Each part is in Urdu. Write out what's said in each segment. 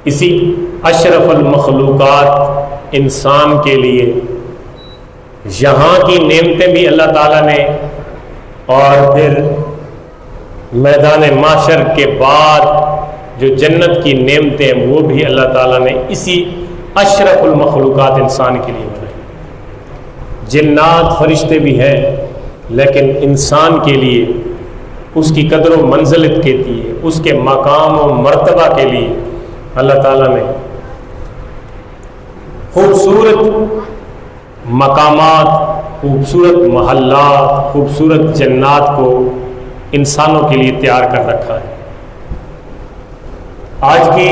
اسی اشرف المخلوقات انسان کے لیے یہاں کی نعمتیں بھی اللہ تعالیٰ نے، اور پھر میدان محشر کے بعد جو جنت کی نعمتیں ہیں وہ بھی اللہ تعالیٰ نے اسی اشرف المخلوقات انسان کے لیے بنائی۔ جنات فرشتے بھی ہیں، لیکن انسان کے لیے اس کی قدر و منزلت کے لیے، اس کے مقام و مرتبہ کے لیے اللہ تعالیٰ نے خوبصورت مقامات، خوبصورت محلات، خوبصورت جنات کو انسانوں کے لیے تیار کر رکھا ہے۔ آج کی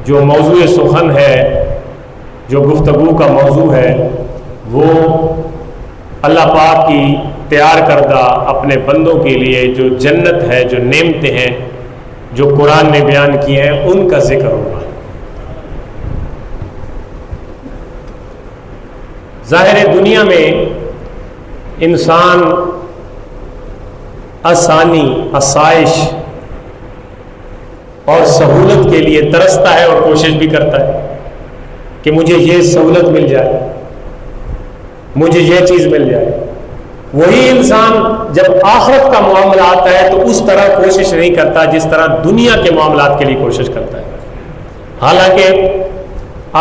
جو موضوع سخن ہے، جو گفتگو کا موضوع ہے، وہ اللہ پاک کی تیار کردہ اپنے بندوں کے لیے جو جنت ہے، جو نعمتیں ہیں جو قرآن نے بیان کی ہیں، ان کا ذکر ہوگا۔ ظاہر دنیا میں انسان آسانی، آسائش اور سہولت کے لیے ترستا ہے اور کوشش بھی کرتا ہے کہ مجھے یہ سہولت مل جائے، مجھے یہ چیز مل جائے۔ وہی انسان جب آخرت کا معاملہ آتا ہے تو اس طرح کوشش نہیں کرتا جس طرح دنیا کے معاملات کے لیے کوشش کرتا ہے۔ حالانکہ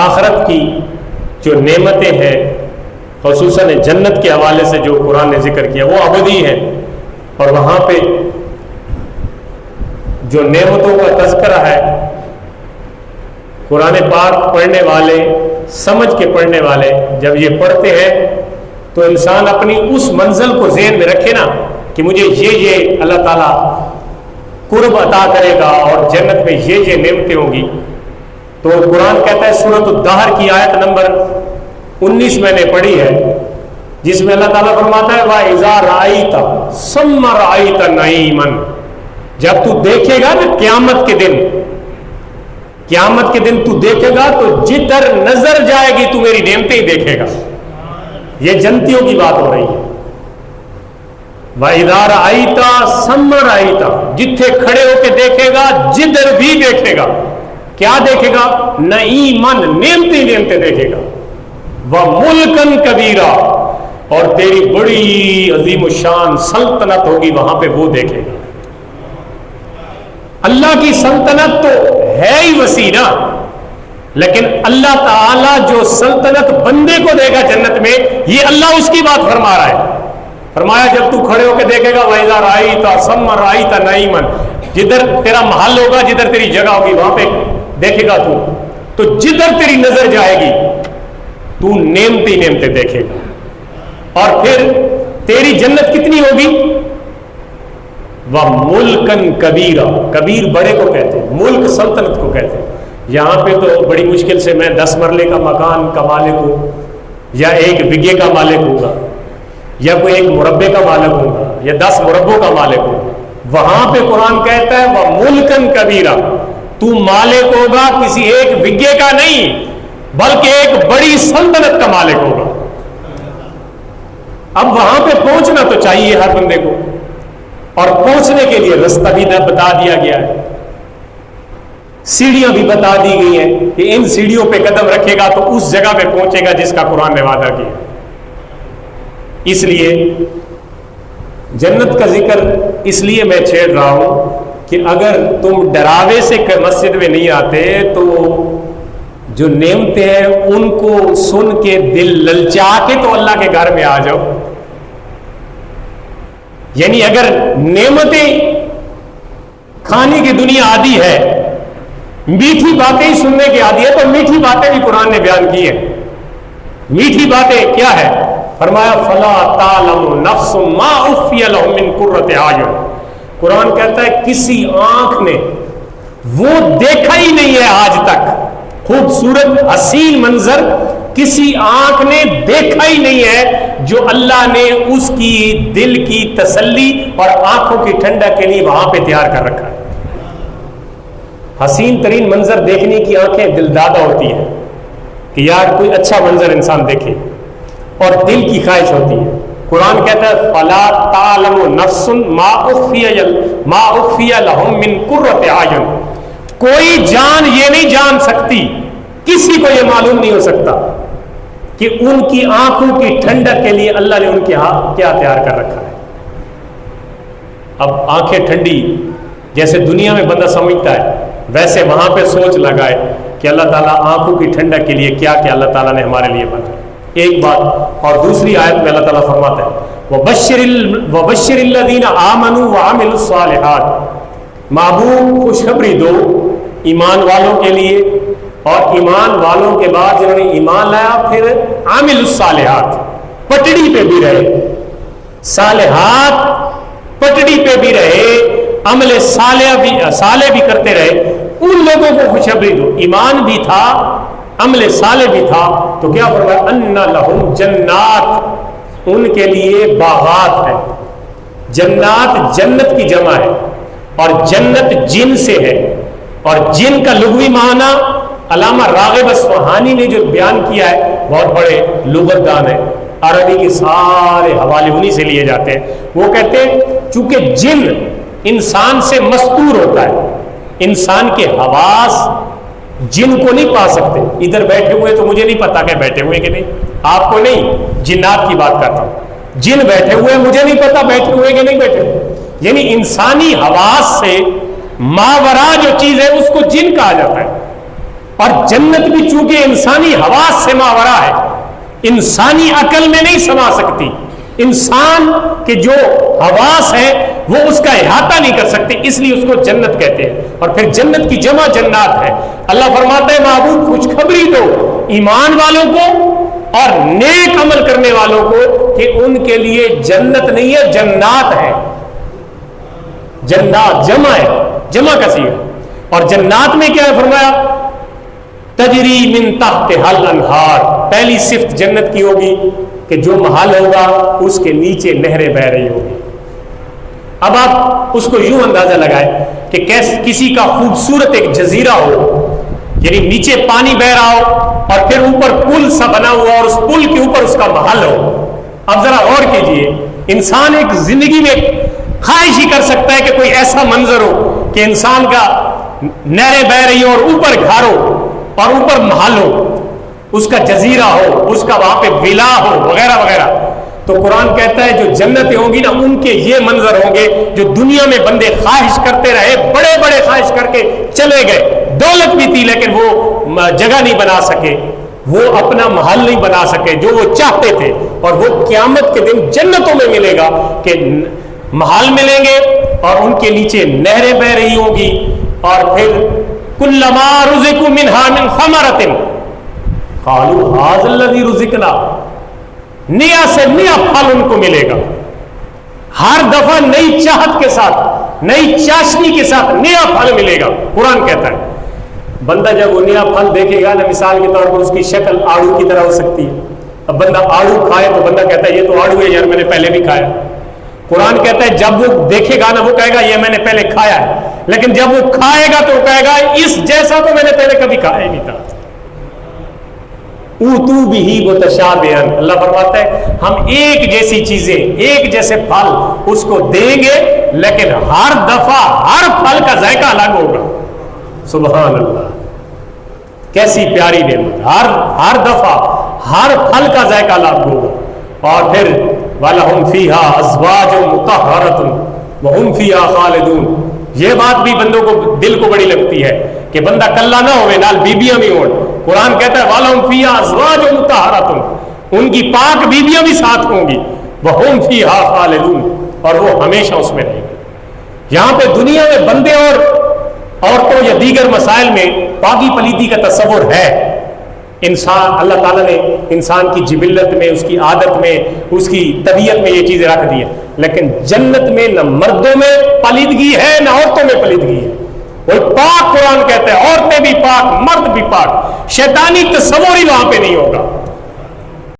آخرت کی جو نعمتیں ہیں، خصوصاً جنت کے حوالے سے جو قرآن نے ذکر کیا، وہ ابدی ہیں، اور وہاں پہ جو نعمتوں کا تذکرہ ہے، قرآن پاک پڑھنے والے، سمجھ کے پڑھنے والے جب یہ پڑھتے ہیں تو انسان اپنی اس منزل کو ذہن میں رکھے نا کہ مجھے یہ اللہ تعالیٰ قرب عطا کرے گا اور جنت میں یہ نعمتیں ہوں گی۔ تو قرآن کہتا ہے، سورۃ الدہر کی آیت نمبر 19 میں نے پڑھی ہے، جس میں اللہ تعالیٰ فرماتا ہے وَإِذَا رَأَيْتَ ثُمَّ رَأَيْتَ نَعِيمًا، جب تو دیکھے گا نا قیامت کے دن، قیامت کے دن تو دیکھے گا تو جدھر نظر جائے گی تو میری نعمتیں ہی دیکھے گا۔ یہ جنتیوں کی بات ہو رہی ہے۔ وَإِذَا رَأَيْتَ ثُمَّ رَأَيْتَ، جتھے کھڑے ہو کے دیکھے گا، جدھر بھی دیکھے گا، کیا دیکھے گا؟ نعیماً، نعمتیں دیکھے گا، وَمُلْكًا كَبِيرًا، اور تیری بڑی عظیم الشان سلطنت ہوگی وہاں پہ، وہ دیکھے گا۔ اللہ کی سلطنت تو ہے ہی وسیع نا، لیکن اللہ تعالیٰ جو سلطنت بندے کو دے گا جنت میں، یہ اللہ اس کی بات فرما رہا ہے۔ فرمایا جب تو کھڑے ہو کے دیکھے گا وَإِذَا رَأَيْتَ ثُمَّ رَأَيْتَ نَعِيمًا، جدھر تیرا محل ہوگا، جدھر تیری جگہ ہوگی، وہاں پہ دیکھے گا تو جدھر تیری نظر جائے گی تو نعمتیں دیکھے گا۔ اور پھر تیری جنت کتنی ہوگی؟ وَمُلْكًا كَبِيرًا، کبیر بڑے کو کہتے ہیں، ملک سلطنت کو کہتے ہیں۔ یہاں پہ تو بڑی مشکل سے میں 10 مرلے کا مکان کا مالک ہوں، یا 1 بگھے کا مالک ہوں گا، یا کوئی 1 مربع کا مالک ہوں گا، یا 10 مربوں کا مالک ہوں گا۔ وہاں پہ قرآن کہتا ہے وَمُلْكًا كَبِيرًا، تو مالک ہوگا کسی 1 بگھے کا نہیں، بلکہ ایک بڑی سلطنت کا مالک ہوگا۔ اب وہاں پہ پہنچنا تو چاہیے ہر بندے کو، اور پہنچنے کے لیے رستہ بھی بتا دیا گیا ہے، سیڑھیاں بھی بتا دی گئی ہیں کہ ان سیڑھیوں پہ قدم رکھے گا تو اس جگہ پہ پہنچے گا جس کا قرآن نے وعدہ کیا۔ اس لیے جنت کا ذکر اس لیے میں چھیڑ رہا ہوں کہ اگر تم ڈراوے سے مسجد میں نہیں آتے تو جو نعمتیں ہیں ان کو سن کے دل للچا کے تو اللہ کے گھر میں آ جاؤ۔ یعنی اگر نعمتیں کھانے کی دنیا عادی ہے، میٹھی باتیں ہی سننے کی عادی ہے، تو میٹھی باتیں بھی قرآن نے بیان کی ہیں۔ میٹھی باتیں کیا ہے؟ فرمایا فَلَا تَعْلَمُ نَفْسٌ مَا أُخْفِيَ لَهُم مِّن قُرَّةِ أَعْيُنٍ، قرآن کہتا ہے کسی آنکھ نے وہ دیکھا ہی نہیں ہے آج تک، خوبصورت حسین منظر کسی آنکھ نے دیکھا ہی نہیں ہے جو اللہ نے اس کی دل کی تسلی اور آنکھوں کی ٹھنڈک کے لیے وہاں پہ تیار کر رکھا ہے۔ حسین ترین منظر دیکھنے کی آنکھیں دلدادہ ہوتی ہیں کہ یار کوئی اچھا منظر انسان دیکھے، اور دل کی خواہش ہوتی ہے۔ قرآن کہتا ہے فلا تعلم نفس ما اخفی لہم من قرۃ اعین، کوئی جان یہ نہیں جان سکتی، کسی کو یہ معلوم نہیں ہو سکتا کہ ان کی آنکھوں کی ٹھنڈک کے لیے اللہ نے ان کے ہاتھ کیا تیار کر رکھا ہے۔ اب آنکھیں ٹھنڈی جیسے دنیا میں بندہ سمجھتا ہے، ویسے وہاں پہ سوچ لگائے کہ اللہ تعالیٰ آنکھوں کی ٹھنڈک کے لیے کیا کیا اللہ تعالیٰ نے ہمارے لیے بنایا۔ ایک بات، اور دوسری آیت میں اللہ تعالیٰ فرماتا ہے وَبَشِّرِ الَّذِينَ آمَنُوا وَعَمِلُوا الصَّالِحَاتِ، محبوب خوشخبری دو ایمان والوں کے لیے، اور ایمان والوں کے بعد جنہوں نے ایمان لایا پھر عامل الصالحات، پٹڑی پہ بھی رہے، صالحات پٹڑی پہ بھی رہے، عمل صالح بھی کرتے رہے، ان لوگوں کو خوشخبری دو، ایمان بھی تھا عمل صالح بھی تھا، تو کیا فرمایا ان لہم جنات، ان کے لیے باغات ہیں۔ جنات جنت کی جمع ہے، اور جنت جن سے ہے، اور جن کا لغوی معنی علامہ راغب اصفہانی نے جو بیان کیا ہے، بہت بڑے لغت دان ہیں، عربی کے سارے حوالے انہی سے لیے جاتے ہیں۔ وہ کہتے ہیں چونکہ جن انسان سے مستور ہوتا ہے، انسان کے حواس جن کو نہیں پا سکتے، ادھر بیٹھے ہوئے تو مجھے نہیں پتا کہ بیٹھے ہوئے کہ نہیں، آپ کو نہیں، جنات کی بات کرتا ہوں، جن بیٹھے ہوئے مجھے نہیں پتا بیٹھے ہوئے کہ نہیں بیٹھے ہوئے، یعنی انسانی حواس سے ماورا جو چیز ہے اس کو جن کہا جاتا ہے۔ اور جنت بھی چونکہ انسانی حواس سے ماورا ہے، انسانی عقل میں نہیں سما سکتی، انسان کے جو حواس ہیں وہ اس کا احاطہ نہیں کر سکتے، اس لیے اس کو جنت کہتے ہیں۔ اور پھر جنت کی جمع جنات ہے۔ اللہ فرماتا ہے محبوب خوشخبری دو ایمان والوں کو اور نیک عمل کرنے والوں کو کہ ان کے لیے جنت نہیں ہے، جنات ہے۔ جنات جمع ہے، جمع کا صیغہ، اور جنات میں کیا ہے فرمایا تجری من تحتہا الانہار، پہلی صفت جنت کی ہوگی کہ جو محل ہوگا اس کے نیچے نہریں بہ رہی ہوگی۔ اب آپ اس کو یوں اندازہ لگائیں کہ کسی کا خوبصورت ایک جزیرہ ہو، یعنی نیچے پانی بہ رہا ہو اور پھر اوپر پل سا بنا ہوا اور اس پل کے اوپر اس کا محل ہو۔ اب ذرا غور کیجئے، انسان ایک زندگی میں خواہش ہی کر سکتا ہے کہ کوئی ایسا منظر ہو کہ انسان کا نہریں بہ رہی ہو اور اوپر گھر ہو اور اوپر محل ہو، اس کا جزیرہ ہو، اس کا وہاں پہ ولا ہو وغیرہ وغیرہ۔ تو قرآن کہتا ہے جو جنتیں ہوں گی نا، ان کے یہ منظر ہوں گے جو دنیا میں بندے خواہش کرتے رہے، بڑے بڑے خواہش کر کے چلے گئے، دولت بھی تھی لیکن وہ جگہ نہیں بنا سکے، وہ اپنا محل نہیں بنا سکے جو وہ چاہتے تھے۔ اور وہ قیامت کے دن جنتوں میں ملے گا کہ محل ملیں گے اور ان کے نیچے نہریں بہ رہی ہوں گی، اور پھر کلما رزقوا منها من ثمرۃ قالوا هذا الذي رزقنا، نیا سے نیا پھل ان کو ملے گا، ہر دفعہ نئی چاہت کے ساتھ، نئی چاشنی کے ساتھ نیا پھل ملے گا۔ قرآن کہتا ہے بندہ جب وہ نیا پھل دیکھے گا نا، مثال کے طور پر اس کی شکل آڑو کی طرح ہو سکتی ہے۔ اب بندہ آڑو کھائے تو بندہ کہتا ہے یہ تو آڑو ہے یار، میں نے پہلے بھی کھایا۔ قرآن کہتا ہے جب وہ دیکھے گا نا وہ کہے گا یہ میں نے پہلے کھایا ہے، لیکن جب وہ کھائے گا تو وہ کہے گا اس جیسا تو میں نے پہلے کبھی کھایا ہی نہیں تھا۔ اوتو بہ متشابہا، اللہ فرماتا ہے ہم ایک جیسی چیزیں، ایک جیسے پھل اس کو دیں گے، لیکن ہر دفعہ ہر پھل کا ذائقہ الگ ہوگا۔ سبحان اللہ، کیسی پیاری نعمت، ہر دفعہ ہر پھل کا ذائقہ الگ ہوگا۔ اور پھر وَلَهُمْ فِيهَا أَزْوَاجٌ مُطَهَّرَةٌ وَهُمْ فِيهَا خَالِدُونَ، یہ بات بھی بندوں کو دل کو بڑی لگتی ہے کہ بندہ کلا نہ ہوئے، نال بیبیاں بھی ہوں۔ قرآن کہتا ہے وَلَهُمْ فِيهَا أَزْوَاجٌ مُطَهَّرَةٌ، ان کی پاک بیبیاں بھی ساتھ ہوں گی، وَهُمْ فِيهَا خَالِدُونَ، اور وہ ہمیشہ اس میں رہیں گے۔ یہاں پہ دنیا میں بندے اور عورتوں یا دیگر مسائل میں پاکی پلیتی کا تصور ہے، انسان اللہ تعالیٰ نے انسان کی جبلت میں، اس کی عادت میں، اس کی طبیعت میں یہ چیزیں رکھ دی ہیں، لیکن جنت میں نہ مردوں میں پلیدگی ہے نہ عورتوں میں پلیدگی ہے۔ وہ پاک قرآن کہتا ہے عورتیں بھی پاک، مرد بھی پاک، شیطانی تصور ہی وہاں پہ نہیں ہوگا۔